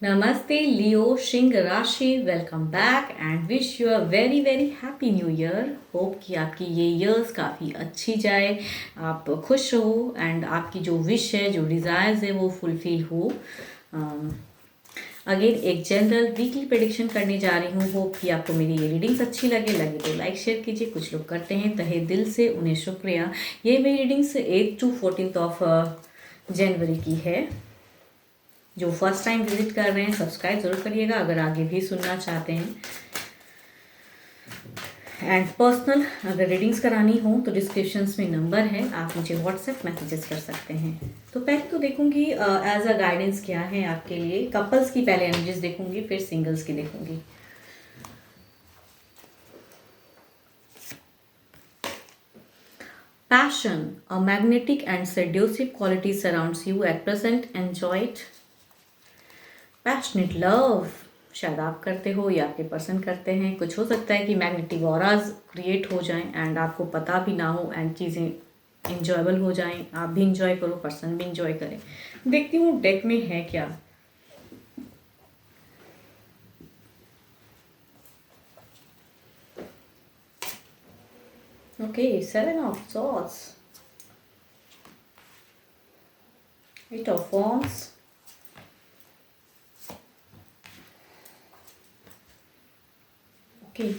नमस्ते लियो सिंह राशि, welcome back and wish you a very very happy new year. Hope कि आपकी ये ईयर्स काफ़ी अच्छी जाए, आप खुश रहो एंड आपकी जो विश है, जो डिज़ायर्स है वो फुलफिल हो। अगेन एक जनरल वीकली प्रेडिक्शन करने जा रही हूँ। होप कि आपको मेरी ये रीडिंग्स अच्छी लगे तो लाइक शेयर कीजिए। कुछ लोग करते हैं, तहे दिल से उन्हें शुक्रिया। ये मेरी रीडिंग्स 8 to 14 ऑफ जनवरी की है। जो फर्स्ट टाइम विजिट कर रहे हैं सब्सक्राइब जरूर करिएगा अगर आगे भी सुनना चाहते हैं। एंड पर्सनल अगर रीडिंग्स करानी हो तो डिस्क्रिप्शंस में नंबर है, आप मुझे व्हाट्सएप मैसेजेस कर सकते हैं। तो पहले तो देखूंगी एज अ गाइडेंस क्या है आपके लिए। कपल्स की पहले एनर्जीज देखूंगी, फिर सिंगल्स की देखूंगी। Passion, a magnetic and seductive quality surrounds you at present. Enjoy it. Passionate love शायद आप करते हो या आपके पर्सन करते हैं। कुछ हो सकता है कि मैग्नेटिक ऑराज क्रिएट हो जाएं एंड आपको पता भी ना हो एंड चीज़ें इंजॉयबल हो जाएं, आप भी इंजॉय करो, पर्सन भी इंजॉय करें। देखती हूँ डेक में है क्या। Okay, 7 of Swords, 8 of Wands, okay.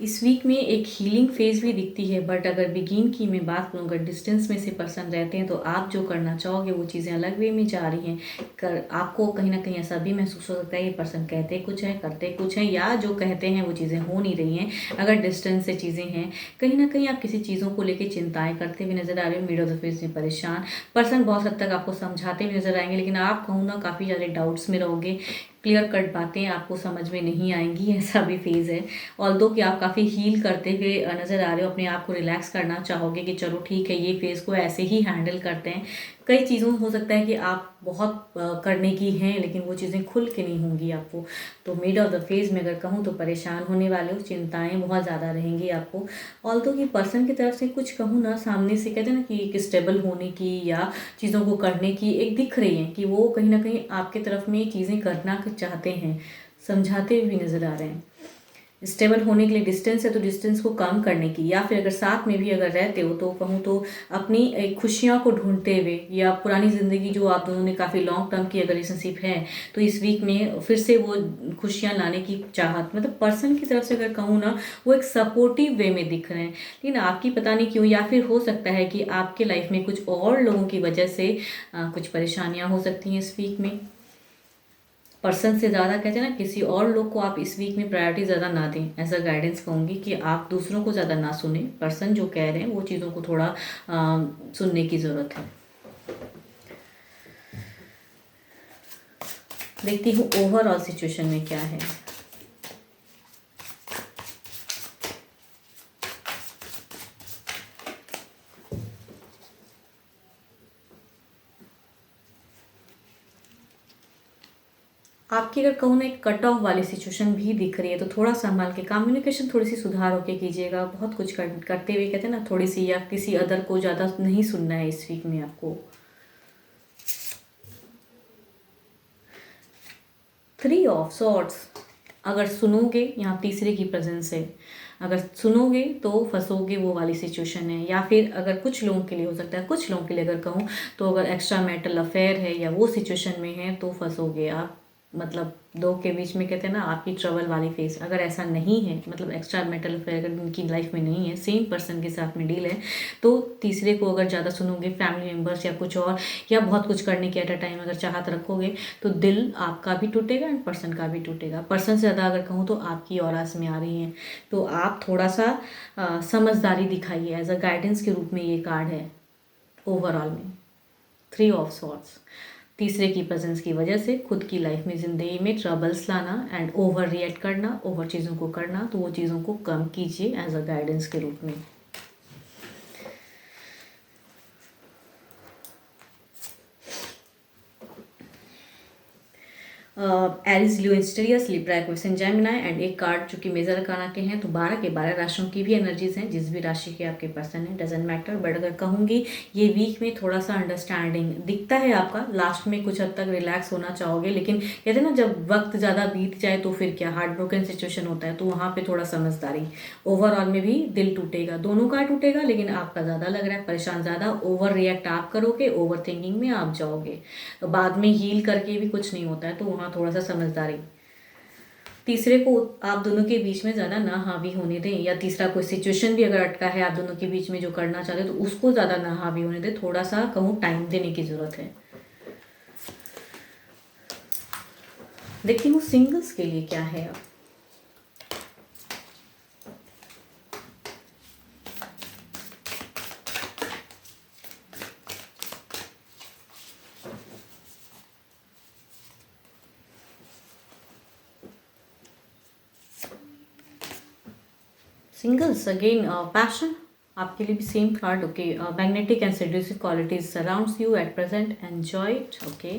इस वीक में एक हीलिंग फेज भी दिखती है, बट अगर बिगिन की मैं बात करूँ, अगर डिस्टेंस में से पर्सन रहते हैं तो आप जो करना चाहोगे वो चीज़ें अलग वे में जा रही हैं। आपको कहीं ना कहीं ऐसा भी महसूस हो सकता है ये पर्सन कहते कुछ है करते कुछ है, या जो कहते हैं वो चीज़ें हो नहीं रही हैं। अगर डिस्टेंस से चीज़ें हैं, कहीं ना कहीं आप किसी चीज़ों को लेकर चिंताएं करते हुए नजर आ रहे हो। मिड ऑफ द फेज में परेशान पर्सन बहुत हद तक आपको समझाते हुए नजर आएंगे, लेकिन आप कहूँ ना काफ़ी ज़्यादा डाउट्स में रहोगे। क्लियर कट बातें आपको समझ में नहीं आएंगी, ऐसा भी फेज़ है। ऑल्दो कि आप काफ़ी हील करते हुए नज़र आ रहे हो, अपने आप को रिलैक्स करना चाहोगे कि चलो ठीक है, ये फेज़ को ऐसे ही हैंडल करते हैं। कई चीज़ों हो सकता है कि आप बहुत करने की हैं, लेकिन वो चीज़ें खुल के नहीं होंगी आपको। तो मिड ऑफ द फेज़ में अगर कहूँ तो परेशान होने वाले हो, चिंताएं बहुत ज़्यादा रहेंगी आपको। ऑल्दो कि पर्सन की तरफ से कुछ कहूँ ना, सामने से कहते हैं ना कि एक स्टेबल होने की या चीज़ों को करने की एक दिख रही है कि वो कहीं ना कहीं आपकी तरफ में चीज़ें करना चाहते हैं, समझाते हुए भी नज़र आ रहे हैं। स्टेबल होने के लिए डिस्टेंस है तो डिस्टेंस को कम करने की, या फिर अगर साथ में भी अगर रहते हो तो कहूँ तो अपनी खुशियों को ढूंढते हुए, या पुरानी ज़िंदगी जो आप दोनों ने काफ़ी लॉन्ग टर्म की अगर रिलेशनशिप है तो इस वीक में फिर से वो खुशियाँ लाने की चाहत, मतलब पर्सन की तरफ से अगर कहूँ ना, वो एक सपोर्टिव वे में दिख रहे हैं। लेकिन आपकी पता नहीं क्यों, या फिर हो सकता है कि आपके लाइफ में कुछ और लोगों की वजह से कुछ परेशानियाँ हो सकती हैं इस वीक में। पर्सन से ज़्यादा कहते हैं ना, किसी और लोग को आप इस वीक में प्रायोरिटी ज़्यादा ना दें। ऐसा गाइडेंस कहूँगी कि आप दूसरों को ज़्यादा ना सुने, पर्सन जो कह रहे हैं वो चीज़ों को थोड़ा सुनने की ज़रूरत है। देखती हूँ ओवरऑल सिचुएशन में क्या है। आपकी अगर कहूँ ना एक कट ऑफ वाली सिचुएशन भी दिख रही है, तो थोड़ा संभाल के कम्युनिकेशन थोड़ी सी सुधार होके कीजिएगा। बहुत कुछ करते हुए कहते हैं ना, थोड़ी सी या किसी अदर को ज़्यादा नहीं सुनना है इस वीक में आपको। 3 of Swords, अगर सुनोगे, यहाँ तीसरे की प्रेजेंस है, अगर सुनोगे तो फंसोगे वो वाली सिचुएशन है। या फिर अगर कुछ लोगों के लिए हो सकता है, कुछ लोगों के लिए अगर कहूँ तो अगर एक्स्ट्रा मैरिटल अफेयर है या वो सिचुएशन में है तो फंसोगे आप। मतलब दो के बीच में कहते हैं ना, आपकी ट्रबल वाली फेस। अगर ऐसा नहीं है, मतलब एक्स्ट्रा मैरिटल अफेयर अगर उनकी लाइफ में नहीं है, सेम पर्सन के साथ में डील है, तो तीसरे को अगर ज़्यादा सुनोगे, फैमिली मेम्बर्स या कुछ और, या बहुत कुछ करने की एट अ टाइम अगर चाहत रखोगे, तो दिल आपका भी टूटेगा एंड पर्सन का भी टूटेगा। पर्सन से ज़्यादा अगर कहूँ तो आपकी ऑरास में आ रही हैं, तो आप थोड़ा सा समझदारी दिखाइए। एज अ गाइडेंस के रूप में ये कार्ड है ओवरऑल में। 3 of Swords, तीसरे की प्रेजेंस की वजह से खुद की लाइफ में, ज़िंदगी में ट्रबल्स लाना एंड ओवर रिएक्ट करना, ओवर चीज़ों को करना, तो वो चीज़ों को कम कीजिए एज अ गाइडेंस के रूप में। एरीज, लियो, इंस्टीरियस, लिब्रा, एक्वेरियस, जेमिनी एंड एक कार्ड जो कि मेजर अरकाना के हैं। तो 12 के 12 राशियों की भी एनर्जीज हैं, जिस भी राशि के आपके पर्सन है डजेंट मैटर। बट अगर कहूँगी ये वीक में थोड़ा सा अंडरस्टैंडिंग दिखता है आपका, लास्ट में कुछ हद तक रिलैक्स होना चाहोगे, लेकिन कहते हैं ना जब वक्त ज़्यादा बीत जाए तो फिर क्या हार्ट ब्रोकन सिचुएशन होता है, तो वहाँ पे थोड़ा समझदारी। ओवरऑल में भी दिल टूटेगा, दोनों का टूटेगा, लेकिन आपका ज़्यादा लग रहा है परेशान, ज़्यादा ओवर रिएक्ट आप करोगे, ओवर थिंकिंग में आप जाओगे, तो बाद में हील करके भी कुछ नहीं होता है, तो वहाँ थोड़ा सा समझदारी। तीसरे को आप दोनों के बीच में ज़्यादा ना हावी होने दें, या तीसरा कोई सिचुएशन भी अगर अटका है आप दोनों के बीच में जो करना चाहते हो तो उसको ज़्यादा ना हावी होने दें, थोड़ा सा कहूँ टाइम देने की ज़रूरत है। देखती हूँ सिंगल्स के लिए क्या है अब। सिंगल्स अगेन पैशन आपके लिए भी same card. Okay, magnetic and seductive qualities surrounds you at present, enjoy it. Okay,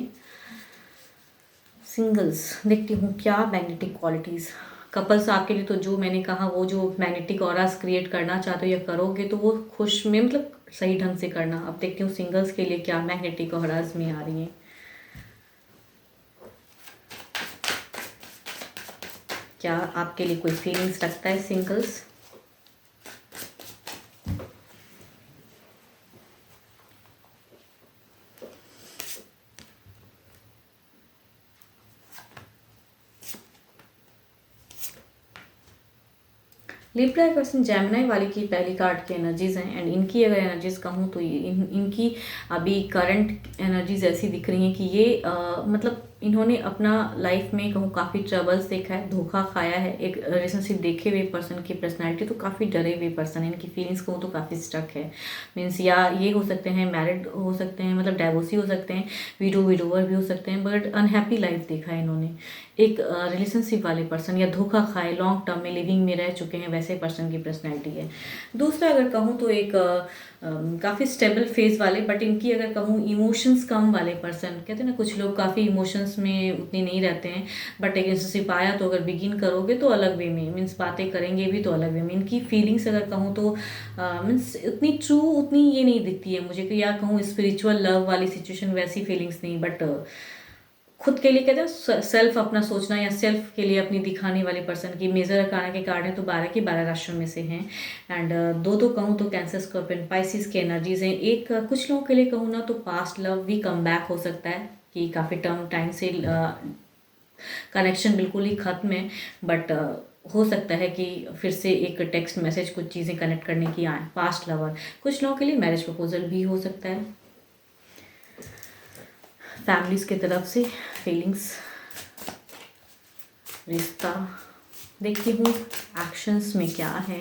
singles देखती हूँ क्या मैग्नेटिक क्वालिटीज़। कपल्स आपके लिए तो जो मैंने कहा वो जो मैग्नेटिक ऑरास क्रिएट करना चाहते हो या करोगे तो वो खुश में मतलब सही ढंग से करना। अब देखती हूँ सिंगल्स के लिए क्या मैग्नेटिक ऑरास में आ रही है। क्या आपके लिए कोई फीलिंग्स रखता है सिंगल्स? लिब्रा पर्सन जेमिनी वाले की पहली कार्ड की एनर्जीज हैं, एंड इनकी अगर एनर्जीज कहूँ तो इनकी अभी करंट एनर्जीज ऐसी दिख रही हैं कि ये मतलब इन्होंने अपना लाइफ में कहूँ काफ़ी ट्रबल्स देखा है, धोखा खाया है। एक रिलेशनशिप देखे हुए पर्सन की पर्सनैलिटी तो काफ़ी डरे हुए पर्सन है, इनकी फीलिंग्स कहूँ तो काफ़ी स्टक है। मीन्स या ये हो सकते हैं मैरिड हो सकते हैं, मतलब डाइवोर्सी हो सकते हैं, विडोवर भी हो सकते हैं, बट अनहैप्पी लाइफ देखा है इन्होंने। एक रिलेशनशिप वाले पर्सन या धोखा खाए लॉन्ग टर्म में लिविंग में रह चुके हैं वैसे पर्सन की पर्सनैलिटी है। दूसरा अगर कहूँ तो एक काफ़ी स्टेबल फेज वाले, बट इनकी अगर कहूँ इमोशंस कम वाले पर्सन। कहते हैं ना कुछ लोग काफ़ी इमोशंस में उतने नहीं रहते हैं, बट एक रिलेशनशिप आया तो अगर बिगिन करोगे तो अलग वे में, मीन्स बातें करेंगे भी तो अलग वे में। इनकी फीलिंग्स अगर कहूँ तो मीन्स उतनी ट्रू उतनी ये नहीं दिखती है मुझे कि या कहूँ स्पिरिचुअल लव वाली सिचुएशन वैसी फीलिंग्स नहीं, बट खुद के लिए कहते हैं सेल्फ अपना सोचना या सेल्फ के लिए अपनी दिखाने वाले पर्सन की मेजर अरकाना के कार्ड है, तो 12 के 12 राशियों में से हैं। एंड दो तो कहूँ तो कैंसर, स्कॉर्पियन, पाइसिस की एनर्जीज हैं। एक कुछ लोगों के लिए कहूँ ना तो पास्ट लव भी कम बैक हो सकता है कि काफ़ी टर्म टाइम से कनेक्शन बिल्कुल ही ख़त्म है, बट हो सकता है कि फिर से एक टेक्स्ट मैसेज कुछ चीज़ें कनेक्ट करने की आए। पास्ट लवर कुछ लोगों के लिए मैरिज प्रपोजल भी हो सकता है फैमिलीज की तरफ से। फीलिंग्स, रिश्ता देखती हूँ एक्शंस में क्या है।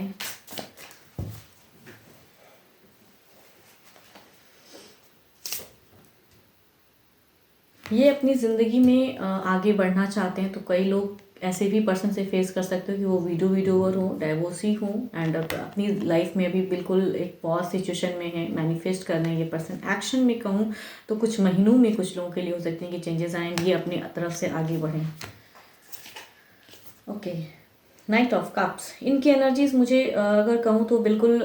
ये अपनी ज़िंदगी में आगे बढ़ना चाहते हैं, तो कई लोग ऐसे भी पर्सन से फेस कर सकते हो कि वो विडोवर हो, डाइवोर्सी हो, एंड अपनी लाइफ में अभी बिल्कुल एक पॉज सिचुएशन में है, मैनिफेस्ट कर रहे हैं ये पर्सन। एक्शन में कहूँ तो कुछ महीनों में कुछ लोगों के लिए हो सकते हैं कि चेंजेस आए, ये अपने तरफ से आगे बढ़ें। ओके, नाइट ऑफ कप्स इनकी एनर्जीज मुझे अगर कहूँ तो बिल्कुल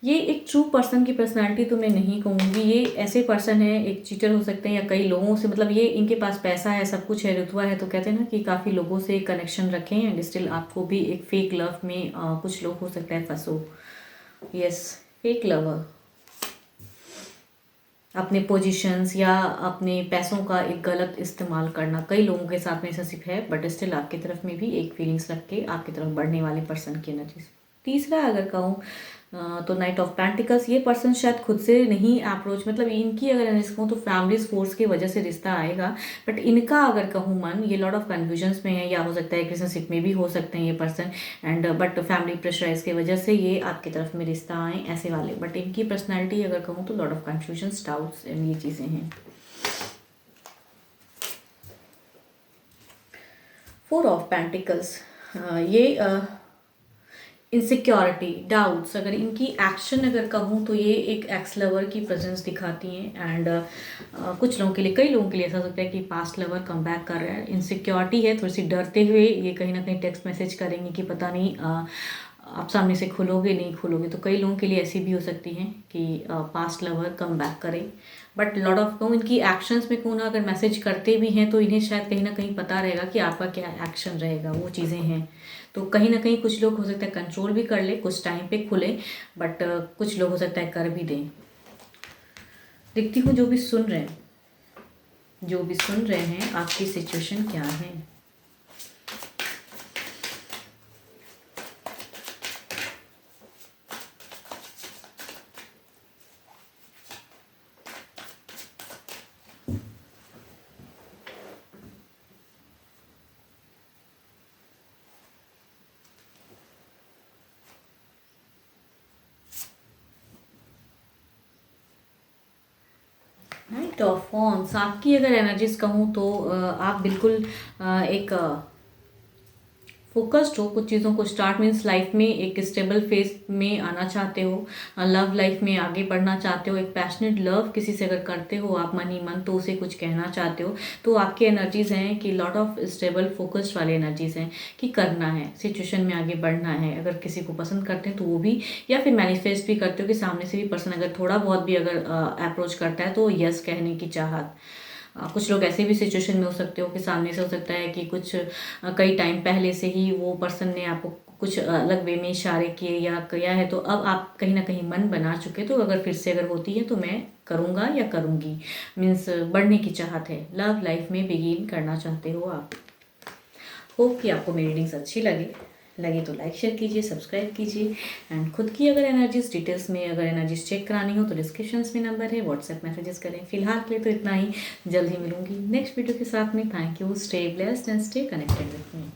ये एक ट्रू पर्सन की पर्सनालिटी तो मैं नहीं कहूँगी। ये ऐसे पर्सन है, एक चीटर हो सकते हैं या कई लोगों से, मतलब ये इनके पास पैसा है, सब कुछ है, रुतबा है, तो कहते हैं ना कि काफ़ी लोगों से कनेक्शन रखें एंड स्टिल आपको भी एक फेक लव में कुछ लोग हो सकता है फंसो। यस, फेक लवर अपने पोजीशंस या अपने पैसों का एक गलत इस्तेमाल करना। कई लोगों के साथ में रिलेशनशिप है, बट स्टिल आपकी तरफ में भी एक फीलिंग्स रख के आपकी तरफ बढ़ने वाले पर्सन की एनर्जीज। तीसरा अगर कहूँ तो नाइट ऑफ पेंटिकल्स, ये पर्सन शायद खुद से नहीं अप्रोच, मतलब इनकी अगर एनर्जी कहूँ तो फैमिली फोर्स की वजह से रिश्ता आएगा, बट इनका अगर कहूँ मन ये लॉट ऑफ कन्फ्यूजन्स में है, या हो सकता है रिलेशनशिप में भी हो सकते हैं ये person, and but family pressurize की वजह से ये आपकी तरफ में रिश्ता आए ऐसे वाले। बट इनकी पर्सनैलिटी अगर कहूँ तो lot of confusions, doubts and ये चीज़ें हैं। 4 ऑफ पेंटिकल्स, ये इनसिक्योरिटी, डाउट्स, अगर इनकी एक्शन अगर कहूँ तो ये एक एक्स लवर की प्रेजेंस दिखाती हैं। एंड कुछ लोगों के लिए, कई लोगों के लिए ऐसा हो सकता है कि पास्ट लवर कम बैक कर रहा है। इनसिक्योरिटी है, थोड़ी सी डरते हुए ये कहीं ना कहीं टेक्स्ट मैसेज करेंगे कि पता नहीं आप सामने से खुलोगे नहीं खुलोगे। तो कई लोगों के लिए ऐसी भी हो सकती हैं कि पास्ट लवर कम बैक करे। बट लॉट ऑफ कहूँ इनकी एक्शंस में कहूँ ना, अगर मैसेज करते भी हैं तो इन्हें शायद कहीं ना कहीं पता रहेगा कि आपका क्या एक्शन रहेगा, वो चीज़ें हैं। तो कहीं ना कहीं कुछ लोग हो सकता है कंट्रोल भी कर ले, कुछ टाइम पे खुले, बट कुछ लोग हो सकता है कर भी दें। देखती हूँ जो भी सुन रहे हैं, जो भी सुन रहे हैं, आपकी सिचुएशन क्या है। नाइट ऑफ वॉन्ड्स, आपकी अगर एनर्जीज कहूँ तो आप बिल्कुल एक फोकस्ड हो कुछ चीज़ों को स्टार्ट, मीन्स लाइफ में एक स्टेबल फेज में आना चाहते हो, लव लाइफ में आगे बढ़ना चाहते हो, एक पैशनेट लव किसी से अगर करते हो आप मन ही मन, तो उसे कुछ कहना चाहते हो। तो आपकी एनर्जीज हैं कि लॉट ऑफ स्टेबल फोकस्ड वाले एनर्जीज हैं कि करना है, सिचुएशन में आगे बढ़ना है। अगर किसी को पसंद करते हैं तो वो भी, या फिर मैनिफेस्ट भी करते हो कि सामने से भी पर्सन अगर थोड़ा बहुत भी अगर अप्रोच करता है तो यस कहने की चाहत। कुछ लोग ऐसे भी सिचुएशन में हो सकते हो कि सामने से हो सकता है कि कुछ कई टाइम पहले से ही वो पर्सन ने आपको कुछ अलग वे में इशारे किए या किया है, तो अब आप कहीं ना कहीं मन बना चुके। तो अगर फिर से अगर होती है तो मैं करूँगा या करूँगी, मीन्स बढ़ने की चाहत है, लव लाइफ में बिगिन करना चाहते हो आप। होप कि आपको मेरी रीडिंग्स अच्छी लगे तो लाइक शेयर कीजिए, सब्सक्राइब कीजिए। एंड खुद की अगर एनर्जीज डिटेल्स में अगर एनर्जीज चेक करानी हो तो डिस्क्रिप्शंस में नंबर है, व्हाट्सएप मैसेजेस करें। फिलहाल के लिए तो इतना ही, जल्द ही मिलूंगी नेक्स्ट वीडियो के साथ में। Thank you, stay blessed and stay connected with me.